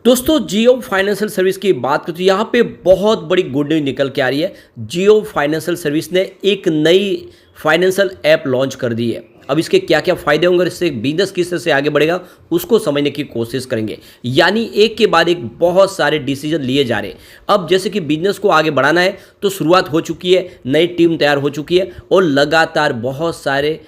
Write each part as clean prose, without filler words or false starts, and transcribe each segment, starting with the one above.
दोस्तों जियो financial service की बात करें तो यहाँ पे बहुत बड़ी गुड न्यूज़ निकल के आ रही है। जियो फाइनेंशियल सर्विस ने एक नई फाइनेंशियल ऐप लॉन्च कर दी है। अब इसके क्या क्या फ़ायदे होंगे और इससे बिजनेस किस तरह से आगे बढ़ेगा उसको समझने की कोशिश करेंगे। यानी एक के बाद एक बहुत सारे डिसीजन लिए जा रहे हैं। अब जैसे कि बिजनेस को आगे बढ़ाना है तो शुरुआत हो चुकी है, नई टीम तैयार हो चुकी है और लगातार बहुत सारे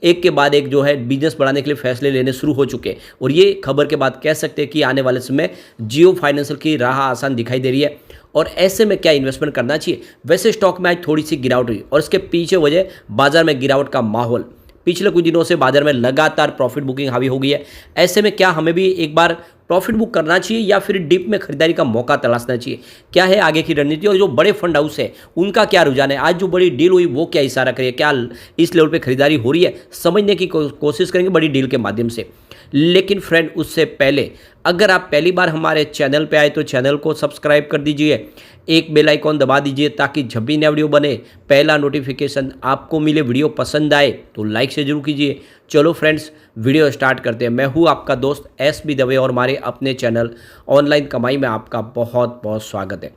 एक के बाद एक जो है बिजनेस बढ़ाने के लिए फैसले लेने शुरू हो चुके हैं। और ये खबर के बाद कह सकते हैं कि आने वाले समय जियो फाइनेंशियल की राह आसान दिखाई दे रही है। और ऐसे में क्या इन्वेस्टमेंट करना चाहिए। वैसे स्टॉक में आज थोड़ी सी गिरावट हुई और इसके पीछे वजह बाजार में गिरावट का माहौल। पिछले कुछ दिनों से बाजार में लगातार प्रॉफिट बुकिंग हावी हो गई है। ऐसे में क्या हमें भी एक बार प्रॉफिट बुक करना चाहिए या फिर डिप में खरीदारी का मौका तलाशना चाहिए। क्या है आगे की रणनीति और जो बड़े फंड हाउस है उनका क्या रुझान है। आज जो बड़ी डील हुई वो क्या इशारा करिए, क्या इस लेवल पे खरीदारी हो रही है, समझने की कोशिश करेंगे बड़ी डील के माध्यम से। लेकिन फ्रेंड उससे पहले अगर आप पहली बार हमारे चैनल पे आए तो चैनल को सब्सक्राइब कर दीजिए, एक बेल आइकॉन दबा दीजिए ताकि जब भी नया वीडियो बने पहला नोटिफिकेशन आपको मिले। वीडियो पसंद आए तो लाइक से जरूर कीजिए। चलो फ्रेंड्स वीडियो स्टार्ट करते हैं। मैं हूँ आपका दोस्त एसबी दवे और हमारे अपने चैनल ऑनलाइन कमाई में आपका बहुत बहुत स्वागत है।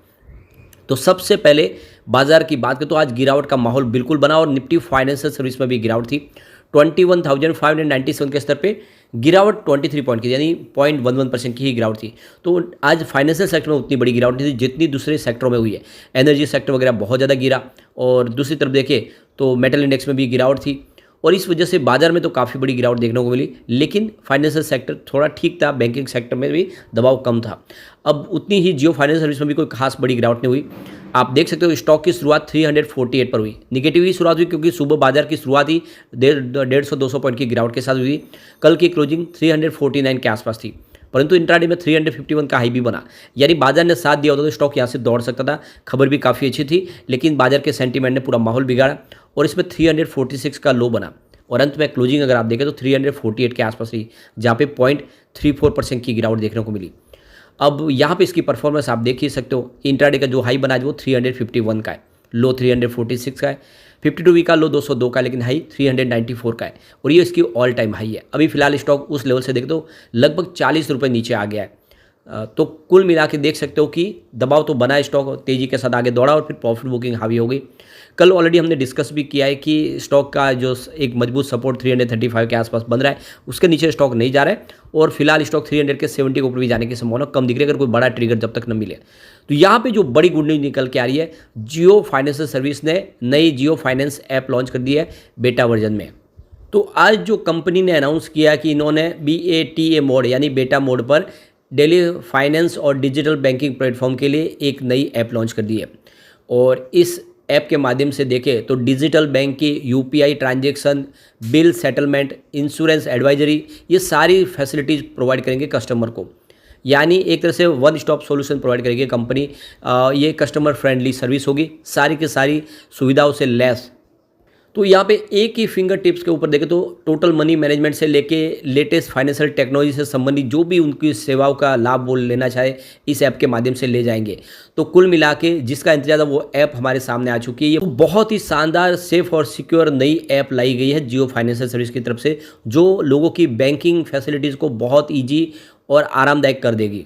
तो सबसे पहले बाजार की बात करें तो आज गिरावट का माहौल बिल्कुल बना और निफ्टी फाइनेंशियल सर्विस में भी गिरावट थी। 21,597 के स्तर पे गिरावट 23 पॉइंट की यानी 0.11% की ही गिरावट थी। तो आज फाइनेंशियल सेक्टर में उतनी बड़ी गिरावट नहीं थी जितनी दूसरे सेक्टरों में हुई है। एनर्जी सेक्टर वगैरह बहुत ज़्यादा गिरा और दूसरी तरफ देखें तो मेटल इंडेक्स में भी गिरावट थी और इस वजह से बाजार में तो काफ़ी बड़ी गिरावट देखने को मिली। लेकिन फाइनेंशियल सेक्टर थोड़ा ठीक था, बैंकिंग सेक्टर में भी दबाव कम था। अब उतनी ही जियो फाइनेंशियल सर्विस में भी कोई खास बड़ी गिरावट नहीं हुई। आप देख सकते हो स्टॉक की शुरुआत 348 पर हुई। निगेटिव ही शुरुआत हुई क्योंकि सुबह बाजार की शुरुआत ही 150-200 पॉइंट की गिरावट के साथ हुई। कल की क्लोजिंग 349 के आसपास थी, परंतु इंट्राडे में 351 का हाई भी बना। यानी बाजार ने साथ दिया होता तो स्टॉक यहाँ से दौड़ सकता था। खबर भी काफ़ी अच्छी थी लेकिन बाजार के सेंटीमेंट ने पूरा माहौल बिगाड़ा और इसमें 346 का लो बना और अंत में क्लोजिंग अगर आप देखें तो 348 के आसपास रही, जहाँ पे 0.34% की गिरावट देखने को मिली। अब यहाँ पे इसकी परफॉर्मेंस आप देख ही सकते हो। इंट्राडे का जो हाई बना है वो 351 का है, लो 346 का है, 52 वीक का लो 202 का है लेकिन हाई 394 का है और ये इसकी ऑल टाइम हाई है। अभी फिलहाल स्टॉक उस लेवल से देखें तो लगभग 40 रुपये नीचे आ गया है। तो कुल मिला के देख सकते हो कि दबाव तो बना, स्टॉक तेज़ी के साथ आगे दौड़ा और फिर प्रॉफिट बुकिंग हावी हो गई। कल ऑलरेडी हमने डिस्कस भी किया है कि स्टॉक का जो एक मजबूत सपोर्ट 335 के आसपास बन रहा है, उसके नीचे स्टॉक नहीं जा रहा है और फिलहाल स्टॉक 300 के 70 के ऊपर भी जाने की संभावना कम दिख रही है अगर कोई बड़ा ट्रिगर जब तक न मिले। तो यहाँ पे जो बड़ी गुड न्यूज़ निकल के आ रही है, जियो फाइनेंशियल सर्विस ने नई जियो फाइनेंस ऐप लॉन्च कर दी है बेटा वर्जन में। तो आज जो कंपनी ने अनाउंस किया कि इन्होंने BATA मोड यानी बेटा मोड पर डेली फाइनेंस और डिजिटल बैंकिंग प्लेटफॉर्म के लिए एक नई ऐप लॉन्च कर दी है। और इस ऐप के माध्यम से देखें तो डिजिटल बैंक की UPI transaction, bill settlement, insurance advisory, ये सारी फैसिलिटीज़ प्रोवाइड करेंगे कस्टमर को। यानी एक तरह से वन स्टॉप सॉल्यूशन प्रोवाइड करेगी कंपनी। ये कस्टमर फ्रेंडली सर्विस होगी, सारी की सारी सुविधाओं से लैस। तो यहाँ पे एक ही फिंगर टिप्स के ऊपर देखें तो टोटल मनी मैनेजमेंट से लेके लेटेस्ट फाइनेंशियल टेक्नोलॉजी से संबंधित जो भी उनकी सेवाओं का लाभ वो लेना चाहे इस ऐप के माध्यम से ले जाएंगे। तो कुल मिला के जिसका इंतजार था वो ऐप हमारे सामने आ चुकी है। ये बहुत ही शानदार, सेफ और सिक्योर नई ऐप लाई गई है जियो फाइनेंशियल सर्विस की तरफ से, जो लोगों की बैंकिंग फैसिलिटीज़ को बहुत ईजी और आरामदायक कर देगी।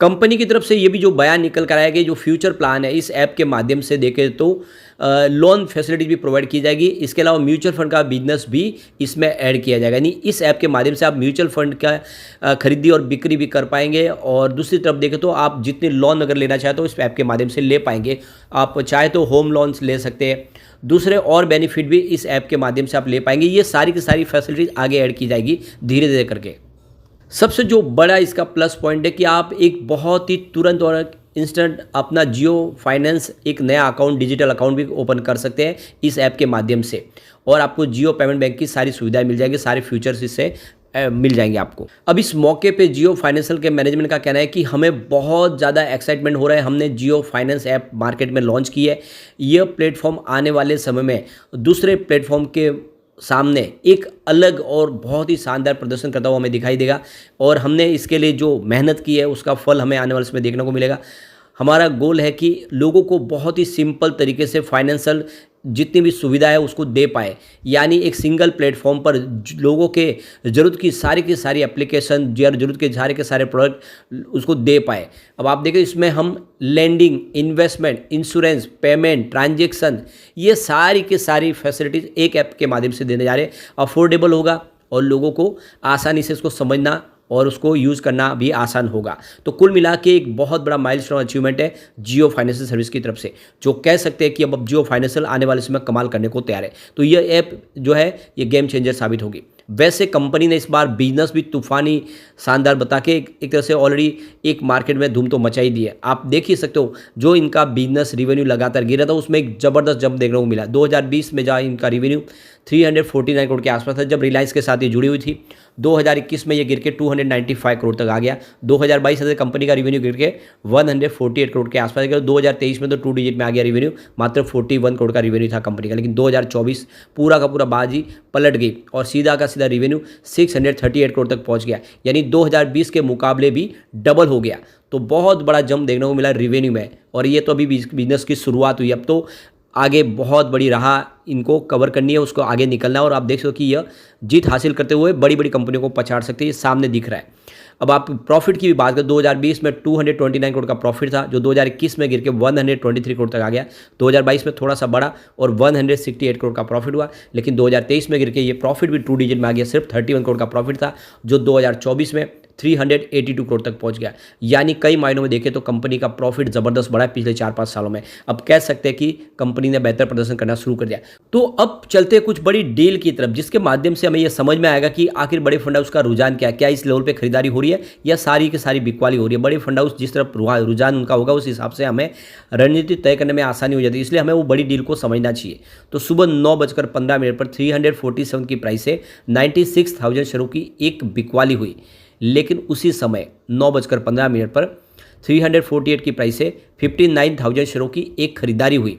कंपनी की तरफ से ये भी जो बयान निकल कर आया कि जो फ्यूचर प्लान है इस ऐप के माध्यम से देखें तो लोन फैसिलिटी भी प्रोवाइड की जाएगी। इसके अलावा म्यूचुअल फंड का बिजनेस भी इसमें ऐड किया जाएगा। यानी इस ऐप के माध्यम से आप म्यूचुअल फंड का खरीदी और बिक्री भी कर पाएंगे और दूसरी तरफ देखें तो आप जितने लोन अगर लेना चाहें तो इस ऐप के माध्यम से ले पाएंगे। आप चाहे तो होम लोन्स ले सकते हैं, दूसरे और बेनिफिट भी इस ऐप के माध्यम से आप ले पाएंगे। ये सारी की सारी फैसिलिटीज आगे ऐड की जाएगी धीरे धीरे करके। सबसे जो बड़ा इसका प्लस पॉइंट है कि आप एक बहुत ही तुरंत और इंस्टेंट अपना जियो फाइनेंस एक नया अकाउंट, डिजिटल अकाउंट भी ओपन कर सकते हैं इस ऐप के माध्यम से और आपको जियो पेमेंट बैंक की सारी सुविधाएं मिल जाएगी, सारे फीचर्स इससे मिल जाएंगे आपको। अब इस मौके पे जियो फाइनेंशियल के मैनेजमेंट का कहना है कि हमें बहुत ज़्यादा एक्साइटमेंट हो रहा है। हमने जियो फाइनेंस ऐप मार्केट में लॉन्च की है। यह प्लेटफॉर्म आने वाले समय में दूसरे प्लेटफॉर्म के सामने एक अलग और बहुत ही शानदार प्रदर्शन करता हुआ हमें दिखाई देगा और हमने इसके लिए जो मेहनत की है उसका फल हमें आने वाले समय देखने को मिलेगा। हमारा गोल है कि लोगों को बहुत ही सिंपल तरीके से फाइनेंशियल जितनी भी सुविधा है उसको दे पाए, यानी एक सिंगल प्लेटफॉर्म पर लोगों के ज़रूरत की सारी एप्लीकेशन या ज़रूरत के सारे प्रोडक्ट उसको दे पाए। अब आप देखें इसमें हम lending, investment, insurance, payment, transaction, ये सारी की सारी फैसिलिटीज़ एक ऐप के माध्यम से देने जा रहे हैं। अफोर्डेबल होगा और लोगों को आसानी से इसको समझना और उसको यूज़ करना भी आसान होगा। तो कुल मिला के एक बहुत बड़ा माइलस्टोन अचीवमेंट है जियो फाइनेंशियल सर्विस की तरफ से, जो कह सकते हैं कि अब जियो फाइनेंशियल आने वाले समय कमाल करने को तैयार है। तो ये ऐप जो है ये गेम चेंजर साबित होगी। वैसे कंपनी ने इस बार बिजनेस भी तूफानी शानदार बता के एक तरह से ऑलरेडी एक मार्केट में धूम तो मचाई दी है। आप देख ही सकते हो जो इनका बिजनेस रिवेन्यू लगातार गिरा था उसमें एक ज़बरदस्त जंप देखने को मिला। 2020 में जहाँ इनका रिवेन्यू 349 करोड़ के आसपास था जब रिलायंस के साथ ये जुड़ी हुई थी, 2021 में ये गिर के 295 करोड़ तक आ गया। 2022 से कंपनी का रिवेन्यू गिर के 148 करोड़ के आसपास गया। 2023 में तो 2 डिजिट में आ गया रिवेन्यू, मात्र 41 करोड़ का रिवेन्यू था कंपनी का। लेकिन 2024 पूरा का पूरा बाजी पलट गई और सीधा का सीधा रिवेन्यू 638 करोड़ तक पहुंच गया, यानी 2020 के मुकाबले भी डबल हो गया। तो बहुत बड़ा जंप देखने को मिला रिवेन्यू में, और ये तो अभी बिजनेस की शुरुआत हुई। अब तो आगे बहुत बड़ी राह इनको कवर करनी है, उसको आगे निकलना है, और आप देख सकते हो कि यह जीत हासिल करते हुए बड़ी बड़ी कंपनियों को पछाड़ सकते हैं, ये सामने दिख रहा है। अब आप प्रॉफिट की भी बात करें, 2020 में 229 करोड़ का प्रॉफिट था जो 2021 में गिर के 123 करोड़ तक आ गया। 2022 में थोड़ा सा बढ़ा और 168 करोड़ का प्रॉफिट हुआ, लेकिन 2023 में गिर के ये प्रॉफिट भी 2 डिजिट में आ गया। सिर्फ 31 करोड़ का प्रॉफिट था जो 2024 में 382 करोड़ तक पहुंच गया। यानी कई मायनों में देखें तो कंपनी का प्रॉफिट ज़बरदस्त बढ़ा है पिछले 4-5 सालों में। अब कह सकते हैं कि कंपनी ने बेहतर प्रदर्शन करना शुरू कर दिया। तो अब चलते हैं कुछ बड़ी डील की तरफ, जिसके माध्यम से हमें यह समझ में आएगा कि आखिर बड़े फंड हाउस का रुझान क्या है। क्या इस लेवल पे खरीदारी हो रही है या सारी की सारी बिकवाली हो रही है। बड़े फंड हाउस जिस तरफ रुझान उनका होगा उस हिसाब से हमें रणनीति तय करने में आसानी हो जाती है, इसलिए हमें वो बड़ी डील को समझना चाहिए। तो सुबह 9:15 पर 347 की प्राइस से 96,000 शेयरों की एक बिकवाली हुई, लेकिन उसी समय 9:15 पर 348 की प्राइस से 59,000 शेयरों की एक खरीदारी हुई।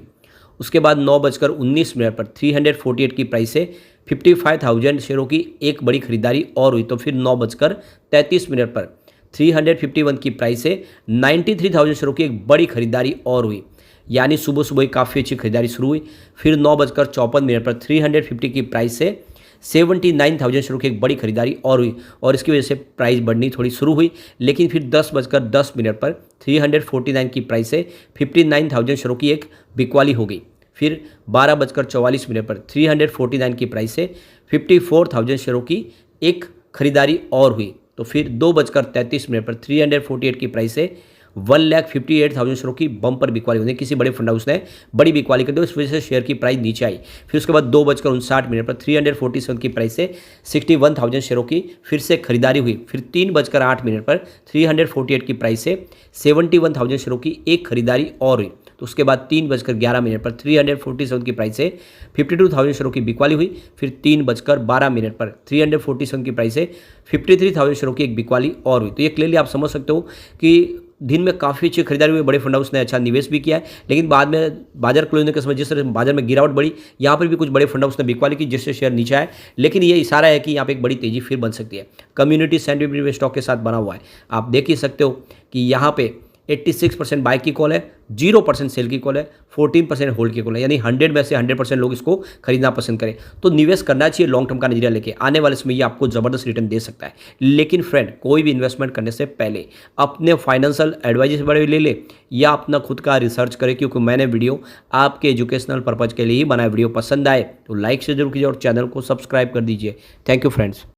उसके बाद 9:19 पर 348 की प्राइस से 55,000 शेयरों की एक बड़ी खरीदारी और हुई। तो फिर 9:33 पर 351 की प्राइस से 93,000 शेयरों की एक बड़ी खरीदारी और हुई, यानी सुबह सुबह काफ़ी अच्छी खरीदारी शुरू हुई। फिर 9:54 पर 350 की प्राइस से 79,000 शेयरों की एक बड़ी खरीदारी और हुई, और इसकी वजह से प्राइस बढ़नी थोड़ी शुरू हुई। लेकिन फिर 10:10 पर 349 की प्राइस से 59,000 शेयरों की एक बिकवाली हो गई। फिर 12:44 पर 349 की प्राइस से 54,000 शेयरों की एक खरीदारी और हुई। तो फिर 2:33 पर 348 की प्राइस से 1,58,000 शेयरों की बम्पर बिकवाली होने, किसी बड़े फंड हाउस ने बड़ी बिकवाली कर दी, इस वजह से शेयर की प्राइस नीचे आई। फिर उसके बाद 2:59 पर 347 की प्राइस से 61,000 शेयरों की फिर से खरीदारी हुई। फिर 3:08 पर 348 की प्राइस से 71,000 शेयरों की एक खरीदारी और हुई। तो उसके बाद 3:11 पर 347 की प्राइस से 52,000 शेयरों की बिकवाली हुई। फिर 3:12 पर 347 की प्राइस से 53,000 शेयरों की एक बिकवाली और हुई। तो ये क्लियरली आप समझ सकते हो कि दिन में काफ़ी अच्छी खरीदारी हुई, बड़े फंड हाउस ने अच्छा निवेश भी किया है। लेकिन बाद में बाजार क्लोज होने के समय जिस तरह बाजार में गिरावट बढ़ी, यहाँ पर भी कुछ बड़े फंड हाउस ने बिकवाली की, जिससे शेयर नीचे आए। लेकिन ये इशारा है कि यहाँ पे एक बड़ी तेजी फिर बन सकती है। कम्युनिटी सेंटिमेंट स्टॉक के साथ बना हुआ है, आप देख ही सकते हो कि यहाँ पे 86% बाय की कॉल है, 0% सेल की कॉल है, 14% होल्ड की कॉल है, यानी 100 में से 100% लोग इसको खरीदना पसंद करें। तो निवेश करना चाहिए लॉन्ग टर्म का नजरिया लेके, आने वाले समय ये आपको जबरदस्त रिटर्न दे सकता है। लेकिन फ्रेंड, कोई भी इन्वेस्टमेंट करने से पहले अपने फाइनेंशियल एडवाइजर से बड़े ले ले या अपना खुद का रिसर्च करें, क्योंकि मैंने वीडियो आपके एजुकेशनल पर्पज के लिए ही बनाया। वीडियो पसंद आए तो लाइक से जरूर कीजिए और चैनल को सब्सक्राइब कर दीजिए। Thank you friends.